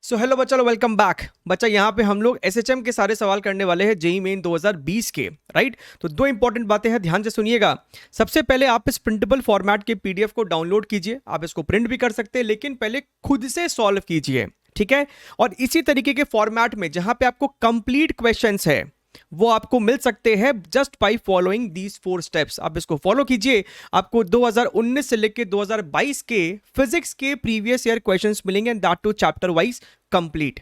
So hello बच्चा, welcome back. बच्चा यहाँ पे हम लोग एसएचएम के सारे सवाल करने वाले हैं जेईई मेन 2020 के, राइट। तो दो इंपॉर्टेंट बातें हैं, ध्यान से सुनिएगा। सबसे पहले आप इस प्रिंटेबल फॉर्मेट के पीडीएफ को डाउनलोड कीजिए। आप इसको प्रिंट भी कर सकते हैं, लेकिन पहले खुद से सॉल्व कीजिए, ठीक है। और इसी तरीके के फॉर्मेट में जहां पे आपको कंप्लीट क्वेश्चंस है वो आपको मिल सकते हैं just by following these 4 steps. आप इसको फॉलो कीजिए, आपको 2019 से लेकर 2022 के फिजिक्स के प्रीवियस ईयर क्वेश्चंस मिलेंगे, and that too chapter wise complete,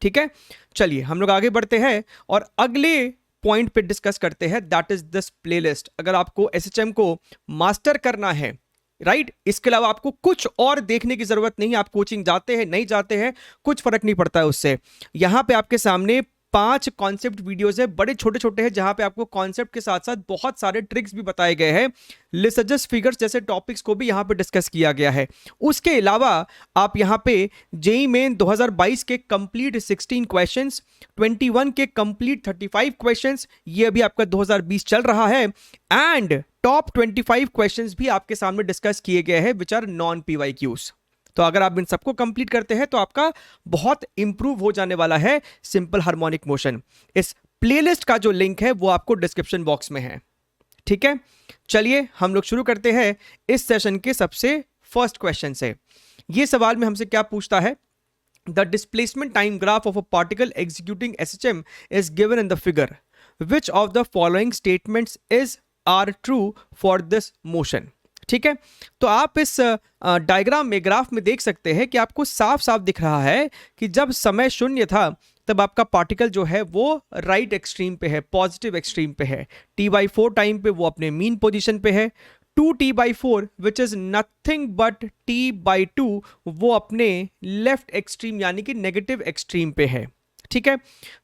ठीक है। चलिए हम लोग आगे बढ़ते हैं और अगले पॉइंट पे डिस्कस करते हैं, दैट इज दिस प्लेलिस्ट। अगर आपको एसएचएम को मास्टर करना है, राइट, इसके अलावा आपको कुछ और देखने की जरूरत नहीं। आप कोचिंग जाते हैं नहीं जाते हैं कुछ फर्क नहीं पड़ता है उससे। यहां पे आपके सामने 5 कॉन्सेप्ट वीडियोस है, बड़े छोटे छोटे हैं, जहां पे आपको कॉन्सेप्ट के साथ साथ बहुत सारे ट्रिक्स भी बताए गए हैं। लिसजस फिगर्स जैसे टॉपिक्स को भी यहां पे डिस्कस किया गया है। उसके अलावा आप यहां पे जेईई मेन 2022 के कंप्लीट 16 क्वेश्चंस, 21 के कंप्लीट 35 क्वेश्चंस, ये अभी आपका 2020 चल रहा है, एंड टॉप 25 क्वेश्चंस भी आपके सामने डिस्कस किए गए हैं विच आर नॉन पीवाईक्यूज। तो अगर आप इन सबको कंप्लीट करते हैं तो आपका बहुत इंप्रूव हो जाने वाला है सिंपल हार्मोनिक मोशन। इस प्लेलिस्ट का जो लिंक है वो आपको डिस्क्रिप्शन बॉक्स में है, ठीक है। चलिए हम लोग शुरू करते हैं इस सेशन के सबसे फर्स्ट क्वेश्चन से। ये सवाल में हमसे क्या पूछता है, the displacement time graph of a particle executing SHM is given in the figure, which of the following statements is are true for this motion. ठीक है, तो आप इस डायग्राम में, ग्राफ में देख सकते हैं कि आपको साफ साफ दिख रहा है कि जब समय शून्य था तब आपका पार्टिकल जो है वो राइट एक्सट्रीम पे है, पॉजिटिव एक्सट्रीम पे है। t/4 टाइम पे वो अपने मीन पोजीशन पे है। 2t/4 which is nothing but t/2 वो अपने लेफ्ट एक्सट्रीम यानी कि नेगेटिव एक्सट्रीम पे है, ठीक है।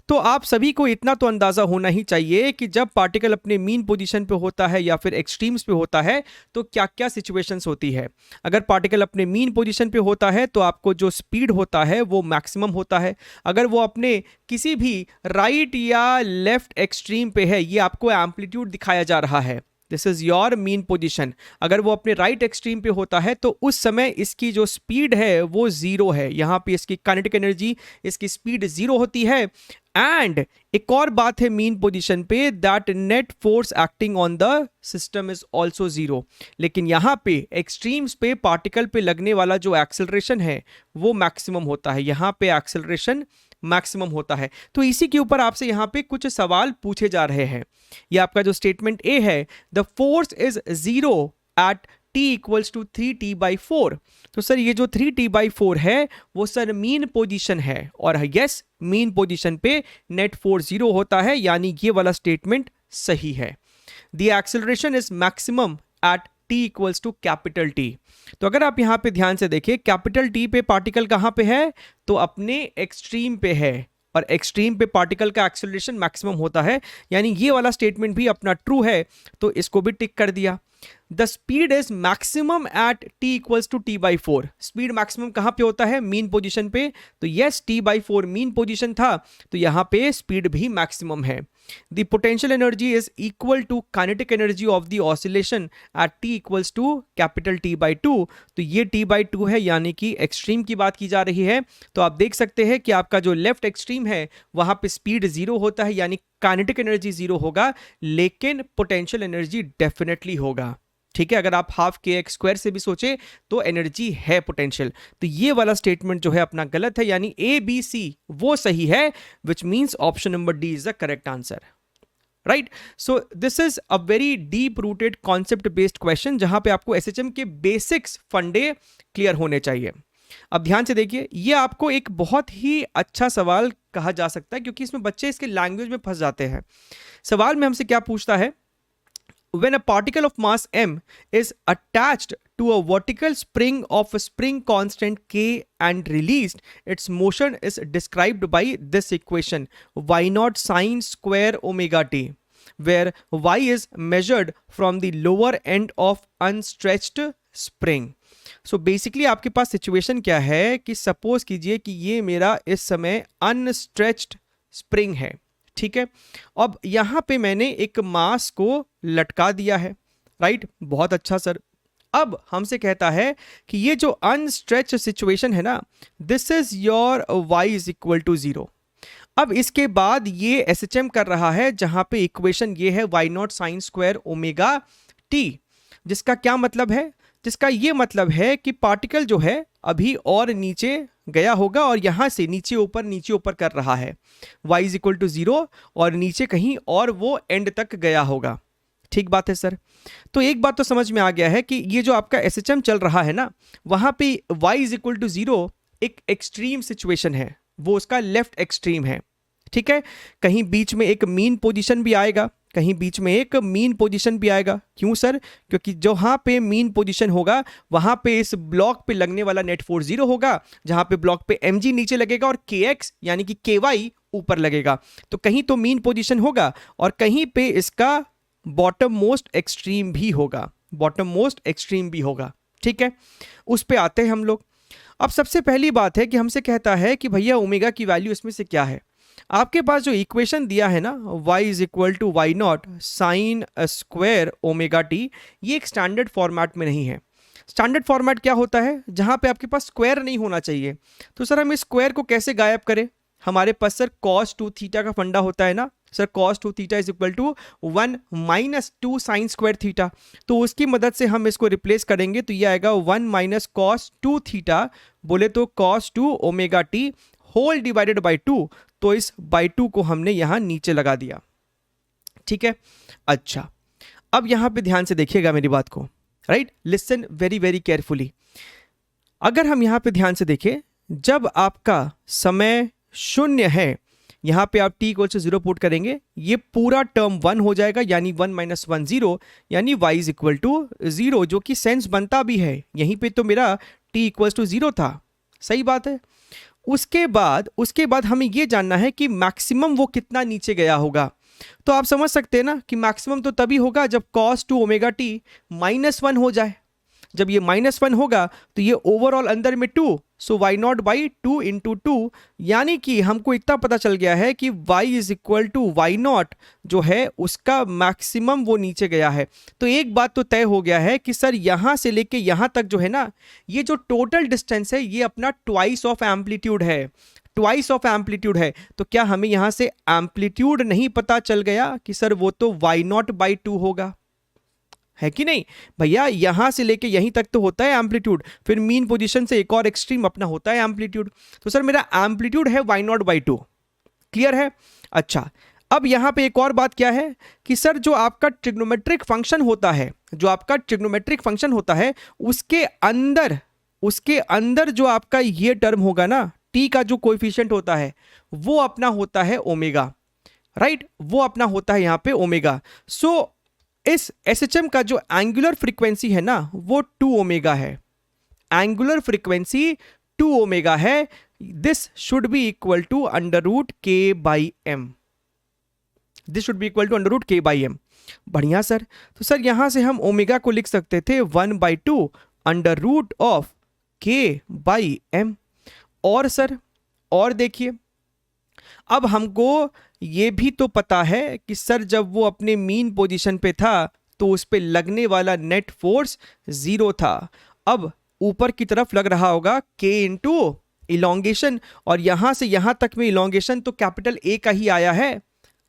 तो आप सभी को इतना तो अंदाजा होना ही चाहिए कि जब पार्टिकल अपने मीन पोजीशन पे होता है या फिर एक्सट्रीम्स पे होता है तो क्या क्या सिचुएशंस होती है। अगर पार्टिकल अपने मीन पोजीशन पे होता है तो आपको जो स्पीड होता है वो मैक्सिमम होता है। अगर वो अपने किसी भी राइट या लेफ्ट एक्सट्रीम पे है, ये आपको एम्पलीट्यूड दिखाया जा रहा है, this is your mean position. अगर वो अपने राइट एक्सट्रीम पे होता है तो उस समय इसकी जो स्पीड है वो जीरो है, यहां पे इसकी काइनेटिक एनर्जी, इसकी स्पीड जीरो होती है। एंड एक और बात है मीन पोजीशन पे, that net force acting on the system is also zero. लेकिन यहां पे एक्सट्रीम्स पे पार्टिकल पे लगने वाला जो एक्सेलरेशन है वो मैक्सिमम होता है, यहां पे एक्सेलरेशन मैक्सिमम होता है। तो इसी के ऊपर आपसे यहां पे कुछ सवाल पूछे जा रहे हैं। ये आपका जो स्टेटमेंट ए है, the force is zero at t equals to 3t/4। तो सर ये जो 3t/4 है वो सर मीन पोजीशन है, और यस मीन पोजीशन पे नेट फोर्स जीरो होता है, यानी ये वाला स्टेटमेंट सही है। The acceleration is maximum at t equals to capital T। तो अगर आप यहां पे ध्यान से देखिए, कैपिटल T पे पार्टिकल कहां पे है, तो अपने एक्सट्रीम पे है, और एक्सट्रीम पे पार्टिकल का एक्सेलरेशन मैक्सिमम होता है, यानी ये वाला स्टेटमेंट भी अपना ट्रू है, तो इसको भी टिक कर दिया। The speed is maximum at t equals to t/4। Speed maximum कहां पे होता है, मीन पोजीशन पे, तो यस t/4 मीन पोजीशन था, तो यहां पे स्पीड भी मैक्सिमम है। The potential energy is equal to kinetic energy of the oscillation at t equals to capital T/2। तो ये T/2 है, यानी कि एक्सट्रीम की बात की जा रही है। तो आप देख सकते हैं कि आपका जो लेफ्ट एक्सट्रीम है वहां पे स्पीड जीरो होता है, यानी काइनेटिक एनर्जी जीरो होगा, लेकिन पोटेंशियल एनर्जी डेफिनेटली होगा, ठीक है। अगर आप हाफ kx² से भी सोचे तो एनर्जी है पोटेंशियल। तो ये वाला स्टेटमेंट जो है अपना गलत है, यानी ABC वो सही है, which means option number D is the correct answer, right. So this is a very deep rooted concept based question, जहां पे आपको एसएचएम के बेसिक्स फंडे क्लियर होने चाहिए। अब ध्यान से देखिए, ये आपको एक बहुत ही अच्छा सवाल कहा जा सकता है, क्योंकि इसमें बच्चे इसके लैंग्वेज में फंस जाते हैं। सवाल में हमसे क्या पूछता है, when a particle of mass m is attached to a vertical spring of a spring constant k and released, its motion is described by this equation, y0 sine square omega t, where y is measured from the lower end of unstretched spring। so basically आपके पास situation क्या है कि suppose कीजिए कि ये मेरा इस समय अनस्ट्रेच्ड स्प्रिंग है, ठीक है। अब यहां पे मैंने एक मास को लटका दिया है, राइट। बहुत अच्छा सर, अब हमसे कहता है कि ये जो अनस्ट्रेच सिचुएशन है ना, this is your y is equal to 0। अब इसके बाद ये SHM कर रहा है जहां पे इक्वेशन ये है y not sine square omega t, जिसका क्या मतलब है, जिसका ये मतलब है कि पार्टिकल जो है अभी और नीचे गया होगा और यहां से नीचे ऊपर कर रहा है, y इज इक्वल टू 0 और नीचे कहीं और वो एंड तक गया होगा। ठीक बात है सर। तो एक बात तो समझ में आ गया है कि ये जो आपका SHM चल रहा है ना, वहां पे y इज इक्वल टू 0 एक एक्सट्रीम सिचुएशन है, वो उसका लेफ्ट एक्सट्रीम है। ठीक है, कहीं बीच में एक मीन पोजीशन भी आएगा, कहीं बीच में एक मीन पोजीशन भी आएगा। क्यों सर? क्योंकि जहां पे मीन पोजीशन होगा वहां पे इस ब्लॉक पे लगने वाला नेट फोर्स 0 होगा, जहां पे ब्लॉक पे mg नीचे लगेगा और kx यानी कि ky ऊपर लगेगा। तो कहीं तो मीन पोजीशन होगा और कहीं पे इसका बॉटम मोस्ट एक्सट्रीम भी होगा, बॉटम मोस्ट एक्सट्रीम भी होगा। ठीक है, उस पे आते हैं हम लोग। अब सबसे पहली बात है कि हमसे कहता है कि भैया ओमेगा की वैल्यू इसमें से क्या है। आपके पास जो इक्वेशन दिया है ना, y is equal to Y naught sine square omega T, ये एक स्टैंडर्ड फॉर्मेट में नहीं है। स्टैंडर्ड फॉर्मेट क्या होता है? जहां पे आपके पास स्क्वायर नहीं होना चाहिए। तो सर हम इस स्क्वायर को कैसे गायब करें? हमारे पास सर cos 2 थीटा का फंडा होता है ना sir, cos 2 theta is equal to 1 minus 2 sine square theta. तो उसकी मदद से हम इसको रिप्लेस करेंगे तो ये आएगा 1 माइनस cos 2 थीटा, बोले तो cos 2 omega T whole divided by 2। तो इस बाई 2 को हमने यहां नीचे लगा दिया। ठीक है, अच्छा अब यहां पे ध्यान से देखिएगा मेरी बात को, right, listen very very carefully. अगर हम यहां पे ध्यान से देखें, जब आपका समय शून्य है, यहां पे आप t इक्वल टू 0 पुट करेंगे, ये पूरा टर्म 1 हो जाएगा, यानी 1 माइनस 1 0, यानी y इज इक्वल टू 0, जो कि सेंस बनता भी है। यहीं पे तो मेरा t इक्वल टू 0 था, सही बात है। उसके बाद हमें ये जानना है कि मैक्सिमम वो कितना नीचे गया होगा। तो आप समझ सकते हैं ना कि मैक्सिमम तो तभी होगा जब cos 2 ओमेगा टी -1 हो जाए। जब ये -1 होगा तो ये ओवरऑल अंदर में 2, सो y नॉट बाई 2 इंटू 2, यानी कि हमको इतना पता चल गया है कि y is equal to Y naught जो है उसका मैक्सिमम वो नीचे गया है। तो एक बात तो तय हो गया है कि सर यहां से लेके यहां तक जो है ना, ये जो टोटल डिस्टेंस है ये अपना ट्वाइस ऑफ एम्पलीट्यूड है, ट्वाइस ऑफ एम्पलीट्यूड है। तो क्या हमें यहां से एम्पलीट्यूड नहीं पता चल गया कि सर वो तो y नॉट बाई 2 होगा, है कि नहीं भैया? यहां से लेके यहीं तक तो होता है एम्पलीट्यूड, फिर मीन पोजीशन से एक और एक्सट्रीम अपना होता है एम्पलीट्यूड। तो सर मेरा एम्पलीट्यूड है y नॉट बाई 2, क्लियर है? अच्छा, अब यहां पे एक और बात क्या है कि सर जो आपका ट्रिग्नोमेट्रिक फंक्शन होता है, जो आपका ट्रिग्नोमेट्रिक फंक्शन होता है उसके अंदर जो आपका ये टर्म होगा ना, t का जो कोएफिशिएंट होता है वो अपना होता है ओमेगा, राइट, वो अपना होता है यहां पे ओमेगा। सो इस SHM का जो एंगुलर फ्रीक्वेंसी है ना वो 2 ओमेगा है, एंगुलर फ्रीक्वेंसी 2 ओमेगा है। This should be equal to under root k by M, this should be equal to under root k by M. बढ़िया सर, तो सर यहां से हम ओमेगा को लिख सकते थे 1/2 under root of k by M. और सर और देखिए, अब हमको ये भी तो पता है कि सर जब वो अपने मीन पोजीशन पे था तो उस पे लगने वाला नेट फोर्स 0 था। अब ऊपर की तरफ लग रहा होगा k इंटू इलोंगेशन, और यहां से यहां तक में इलोंगेशन तो कैपिटल A का ही आया है,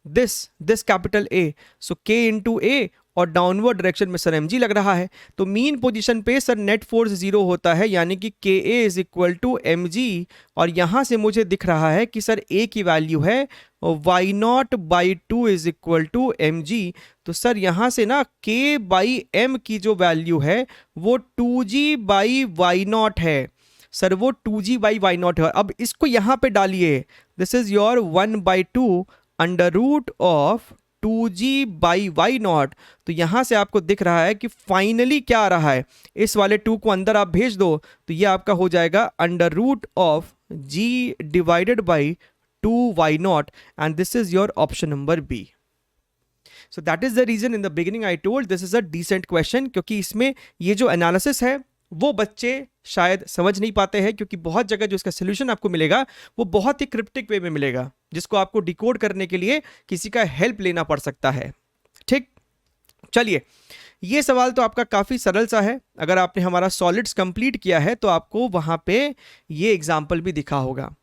this capital A, so k into A, और डाउनवर्ड डायरेक्शन में सर mg लग रहा है। तो मीन पोजीशन पे सर नेट फोर्स 0 होता है, यानी कि ka is equal to mg, और यहां से मुझे दिख रहा है कि सर a की वैल्यू है y naught by 2 is equal to mg। तो सर यहां से ना k बाई m की जो वैल्यू है वो 2g बाई वाई नॉट है, सर वो 2g बाई वाई नॉट है। अब इसको यहां पे डालिए, this is your 1/2 under root of 2g by Y naught. तो यहां से आपको दिख रहा है कि फाइनली क्या आ रहा है, इस वाले 2 को अंदर आप भेज दो तो ये आपका हो जाएगा under root of g divided by 2y naught, and this is your option number B. So that is the reason in the beginning I told this is a decent question, क्योंकि इसमें ये जो एनालिसिस है वो बच्चे शायद समझ नहीं पाते हैं, क्योंकि बहुत जगह जो इसका सोल्यूशन आपको मिलेगा वो बहुत ही क्रिप्टिक वे में मिलेगा, जिसको आपको डिकोड करने के लिए किसी का हेल्प लेना पड़ सकता है। ठीक, चलिए ये सवाल तो आपका काफ़ी सरल सा है, अगर आपने हमारा सॉलिड्स कंप्लीट किया है तो आपको वहां पे ये एग्जाम्पल भी दिखा होगा।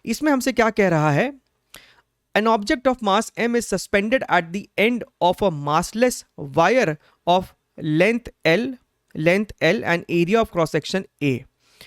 इसमें हमसे क्या कह रहा है, an object of mass m is suspended at the end of a massless wire of length L and area of cross section A.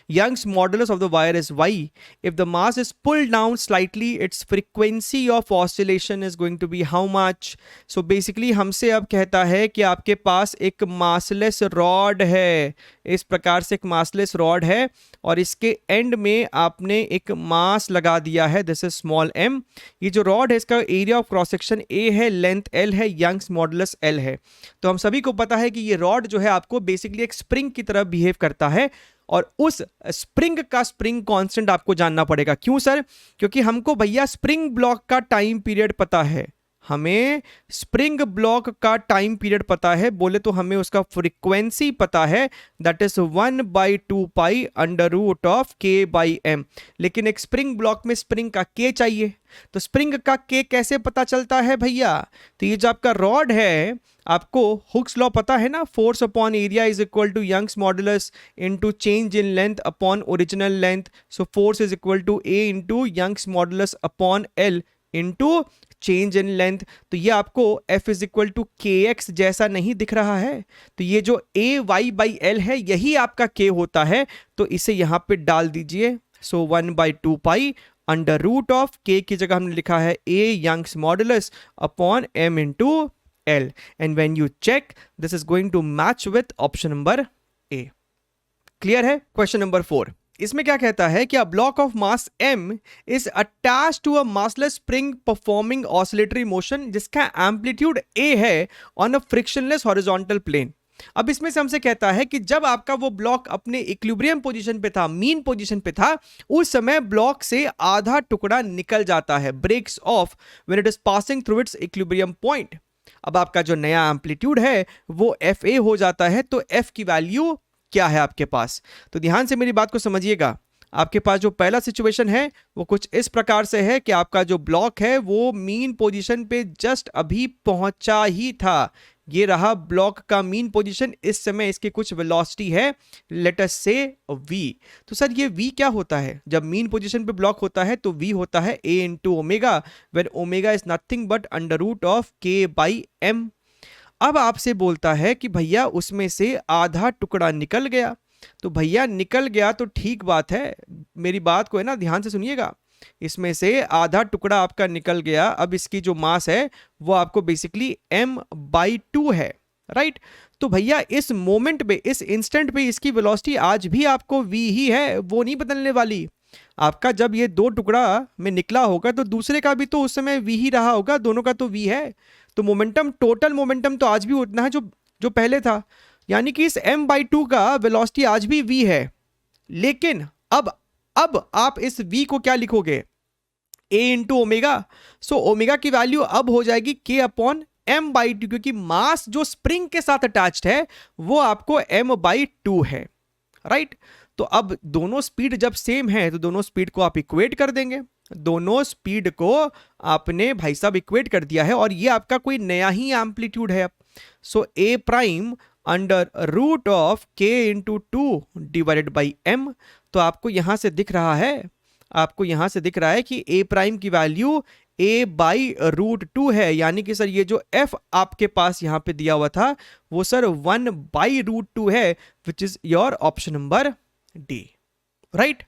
Young's modulus of the wire is y. If the mass is pulled down slightly, its frequency of oscillation is going to be how much? So basically हमसे अब कहता है कि आपके पास एक massless rod है, इस प्रकार से एक मासलेस रॉड है और इसके एंड में आपने एक मास लगा दिया है, दिस इज स्मॉल m। ये जो रॉड है इसका area of cross section A है, लेंथ L है, यंग्स मॉडुलस L है। तो हम सभी को पता है कि ये रॉड जो है आपको बेसिकली एक स्प्रिंग की तरह बिहेव करता है और उस स्प्रिंग का स्प्रिंग कांस्टेंट आपको जानना पड़ेगा। क्यों सर? क्योंकि हमको भैया स्प्रिंग ब्लॉक का टाइम पीरियड पता है, हमें स्प्रिंग ब्लॉक का टाइम पीरियड पता है, बोले तो हमें उसका फ्रीक्वेंसी पता है, that is 1/2 pi under root of k/m। लेकिन एक स्प्रिंग ब्लॉक में स्प्रिंग का k चाहिए, तो स्प्रिंग का k कैसे पता चलता है भैया? तो ये जो आपका रॉड है, आपको हुक्स लॉ पता है ना, force upon area is equal to Young's modulus into change in length upon original length. So force is equal to a into Young's modulus upon l into change in length. तो ये आपको F is equal to kx जैसा नहीं दिख रहा है, तो ये जो ay/l है यही आपका k होता है, तो इसे यहां पे डाल दीजिए। So 1/2 pi under root of k की जगह हमने लिखा है a Young's modulus upon m into L, and when you check this is going to match with option number A। Clear है? क्वेश्चन नंबर 4, इसमें क्या कहता है कि a block of mass m is attached to a massless spring performing oscillatory motion जिसका amplitude a है on a frictionless horizontal plane। अब इसमें से हमसे कहता है कि जब आपका वो ब्लॉक अपने इक्विलिब्रियम पोजीशन पे था, मीन पोजीशन पे था, उस समय ब्लॉक से आधा टुकड़ा निकल जाता है, breaks off when it is passing through its equilibrium point. अब आपका जो नया एम्पलीट्यूड है वो FA हो जाता है, तो F की वैल्यू क्या है आपके पास? तो ध्यान से मेरी बात को समझिएगा। आपके पास जो पहला सिचुएशन है वो कुछ इस प्रकार से है कि आपका जो ब्लॉक है वो मीन पोजीशन पे जस्ट अभी पहुंचा ही था, ये रहा ब्लॉक का मीन पोजीशन, इस समय इसकी कुछ वेलोसिटी है, लेट अस से v। तो सर ये v क्या होता है? जब मीन पोजीशन पे ब्लॉक होता है तो v होता है a into omega, when omega is nothing but under root of k/m। अब आपसे बोलता है कि भैया उसमें से आधा टुकड़ा निकल गया, तो भैया निकल गया तो ठीक बात है, मेरी बात को है ना ध्यान से सुनिएगा, इसमें से आधा टुकड़ा आपका निकल गया। अब इसकी जो मास है वो आपको बेसिकली m/2 है, राइट? तो भैया इस मोमेंट पे, इस इंस्टेंट पे इसकी वेलोसिटी आज भी आपको v ही है, वो नहीं बदलने वाली। आपका जब ये दो टुकड़ा में निकला होगा तो दूसरे का भी तो उस समय v ही रहा होगा, दोनों का तो v है, तो मोमेंटम, टोटल मोमेंटम तो आज भी उतना है जो पहले था, यानी कि इस m/2 का वेलोसिटी आज भी v है। लेकिन अब आप इस v को क्या लिखोगे? a into omega. So omega की वैल्यू अब हो जाएगी k/m/2, क्योंकि मास जो स्प्रिंग के साथ अटैच्ड है वो आपको m/2 है, राइट? तो अब दोनों स्पीड जब सेम है तो दोनों स्पीड को आप इक्वेट कर देंगे, दोनों स्पीड को आपने भाई साहब इक्वेट कर दिया है और ये आपका कोई नया ही एम्पलीट्यूड है। So a prime under root of k into 2 divided by m। तो आपको यहां से दिख रहा है, कि a प्राइम की वैल्यू a/√2 है, यानी कि सर ये जो f आपके पास यहां पे दिया हुआ था वो सर 1/√2 है, which is your option number D, right?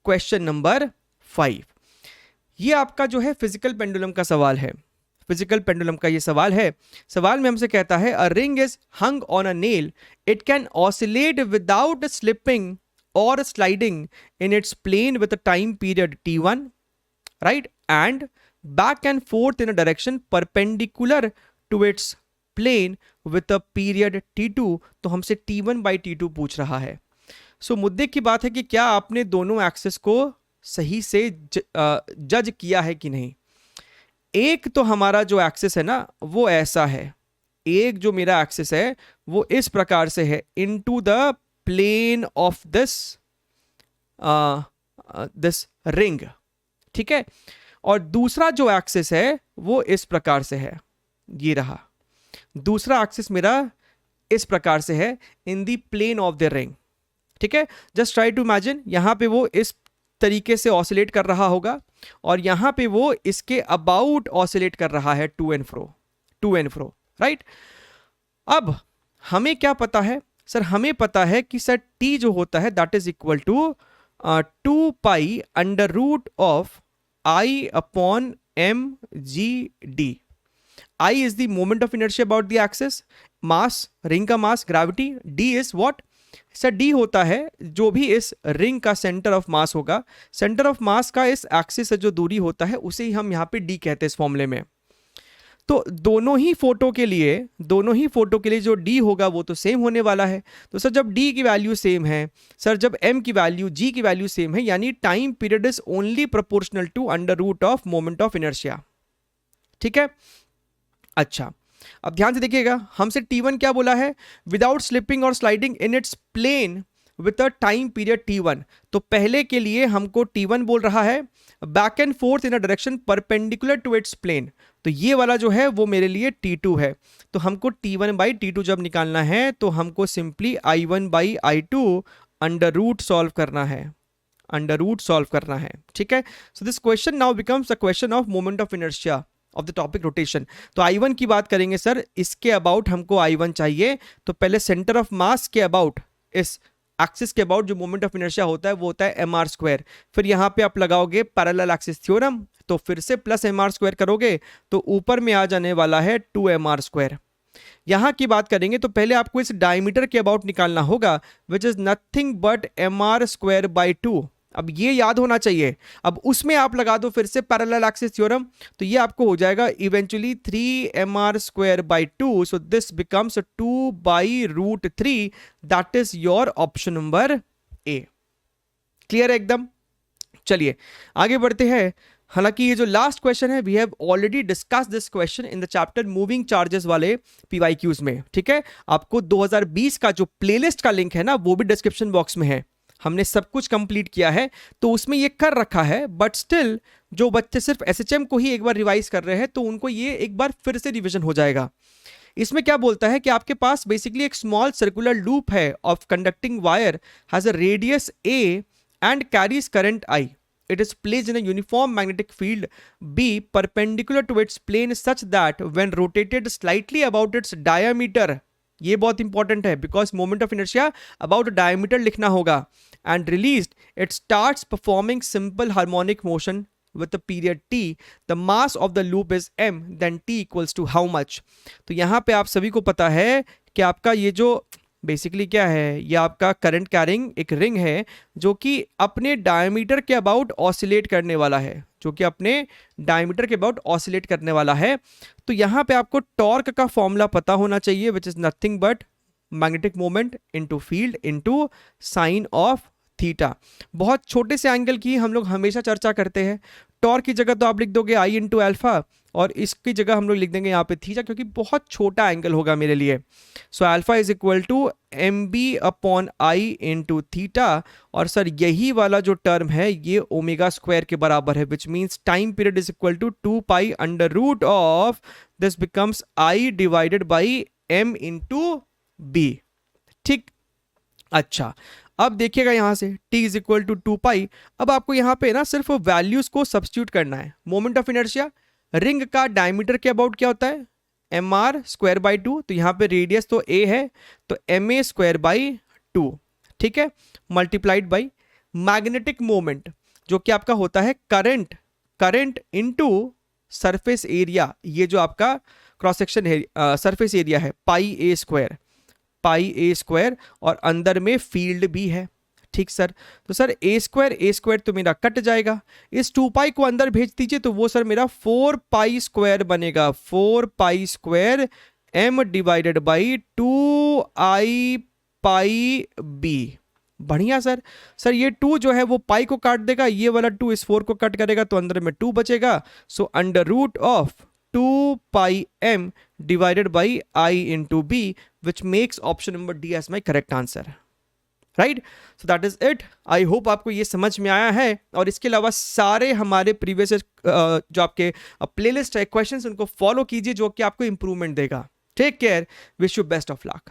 Question number 5, ये आपका जो है फिजिकल पेंडुलम का सवाल है। फिजिकल पेंडुलम का ये सवाल है। सवाल में हमसे कहता है a ring is hung on a nail, it can oscillate without slipping or sliding in its plane with a time period t1, right, and back and forth in a direction perpendicular to its plane with a period t2। तो हमसे t1/t2 पूछ रहा है। सो मुद्दे की बात है कि क्या आपने दोनों एक्सिस को सही से जज किया है कि नहीं। एक तो हमारा जो एक्सिस है ना वो ऐसा है, एक जो मेरा एक्सिस है वो इस प्रकार से है, into the plane of this ring, ठीक है, और दूसरा जो एक्सिस है वो इस प्रकार से है, ये रहा दूसरा एक्सिस मेरा इस प्रकार से है in the plane of the ring. ठीक है, जस्ट ट्राई टू इमेजिन, यहां पे वो इस तरीके से ऑसिलेट कर रहा होगा और यहां पे वो इसके अबाउट ऑसिलेट कर रहा है टू एंड फ्रो, राइट। अब हमें क्या पता है सर, हमें पता है कि सर टी जो होता है that is equal to 2 pi under root of I upon M G D. I is the moment of inertia about the axis, mass, ring का mass, gravity, D is what sir, D होता है जो भी इस ring का centre of mass होगा, centre of mass का इस एक्सिस से जो दूरी होता है उसे ही हम यहाँ पे डी कहते हैं इस फॉर्मूले में। तो दोनों ही फोटो के लिए जो डी होगा वो तो सेम होने वाला है। तो सर जब डी की वैल्यू सेम है, सर जब एम की वैल्यू, जी की वैल्यू सेम है, यानी time period is only proportional to under root of moment of inertia. ठीक है, अच्छा अब ध्यान से देखिएगा, हमसे T1 क्या बोला है, विदाउट स्लिपिंग और sliding in its plane with a time period T1। तो पहले के लिए हमको T1 बोल रहा है back and forth in a direction perpendicular to its plane. तो ये वाला जो है वो मेरे लिए T2 है। तो हमको T1 बाई T2 जब निकालना है तो हमको simply I1 by I2 under root solve करना है, ठीक है। So this question now becomes a question of moment of inertia of the topic rotation. तो I1 की बात करेंगे सर, इसके अबाउट हमको I1 चाहिए। तो पहले सेंटर ऑफ मास के अबाउट, इस एक्सिस के अबाउट जो मोमेंट ऑफ इनर्शिया होता है वो होता है mr²। फिर यहाँ पे आप लगाओगे पैरेलल एक्सिस थ्योरम, तो फिर से प्लस mr² करोगे तो ऊपर में आ जाने वाला है 2mr²। यहाँ की बात करेंगे तो पहले आपको इस डायमीटर के अबाउट निकालना होगा which is nothing but mr²/2। अब ये याद होना चाहिए। अब उसमें आप लगा दो फिर से पैरेलल एक्सिस थ्योरम, तो ये आपको हो जाएगा eventually 3mr²/2। So this becomes 2/√3। That is your option number A. Clear है एकदम। चलिए आगे बढ़ते हैं। हालांकि ये जो लास्ट क्वेश्चन है, we have already discuss this question in the chapter moving charges वाले PYQs में। ठीक है, आपको 2020 का जो प्लेलिस्ट का लिंक है ना, वो भी डिस्क्रिप्शन बॉक्स में है। हमने सब कुछ कंप्लीट किया है तो उसमें ये कर रखा है, बट स्टिल जो बच्चे सिर्फ SHM को ही एक बार रिवाइज कर रहे हैं तो उनको ये एक बार फिर से रिवीजन हो जाएगा। इसमें क्या बोलता है कि आपके पास बेसिकली एक स्मॉल सर्कुलर लूप है of conducting wire has a radius a and carries current I. It is placed in a uniform magnetic field B perpendicular to its plane such that when rotated slightly about its diameter, ये बहुत important है because moment of inertia about diameter लिखना होगा, and released it starts performing simple harmonic motion with the period t, the mass of the loop is m, then t equals to how much। तो यहाँ पे आप सभी को पता है कि आपका ये जो बेसिकली क्या है, ये आपका करंट कैरिंग एक रिंग है जो कि अपने डायमीटर के अबाउट ऑसिलेट करने वाला है, तो यहाँ पे आपको टॉर्क का फॉर्मूला पता होना चाहिए which is nothing but magnetic moment into field into sine of theta. बहुत छोटे से एंगल की हम लोग हमेशा चर्चा करते हैं। टॉर्क की जगह तो आप लिख दोगे I इंटू अल्फा, और इसकी जगह हम लोग लिख देंगे यहाँ पे थीटा, क्योंकि बहुत छोटा एंगल होगा मेरे लिए। So alpha is equal to mb/I into theta, और सर यही वाला जो टर्म है ये ω² के बराबर है, which means time period is equal to 2 pi under root of this becomes I divided by m into B. ठीक, अच्छा अब देखिएगा यहाँ से t is equal to 2 pi. अब आपको यहाँ पे ना सिर्फ वैल्यूज को सब्स्टिट्यूट करना है। मोमेंट ऑफ इनर्शिया, रिंग का डायमीटर के अबाउट क्या होता है mr²/2, तो यहाँ पे रेडियस तो a है तो ma²/2, ठीक है, मल्टीप्लाइड बाई मैग्नेटिक मोमेंट जो कि आपका होता है करंट इनटू सरफेस एरिया, ये जो आपका क्रॉस सेक्शन है सरफेस एरिया है पाई a², और अंदर में फील्ड भी है। ठीक सर, तो सर a² तो मेरा कट जाएगा, इस 2 पाई को अंदर भेज दीजिए तो वो सर मेरा 4 पाई² बनेगा, 4 पाई² m divided by 2I pi b। बढ़िया सर ये 2 जो है वो पाई को काट देगा, ये वाला 2 इस 4 को कट करेगा तो अंदर में 2 बचेगा। So under root of 2 pi m divided by I into B, which makes option number D as my correct answer. Right? So that is it. I hope आपको ये समझ में आया है, और इसके अलावा सारे हमारे प्रीवियस जो आपके प्लेलिस्ट है क्वेश्चंस, उनको फॉलो कीजिए जो कि आपको इंप्रूवमेंट देगा। Take care, wish you best of luck.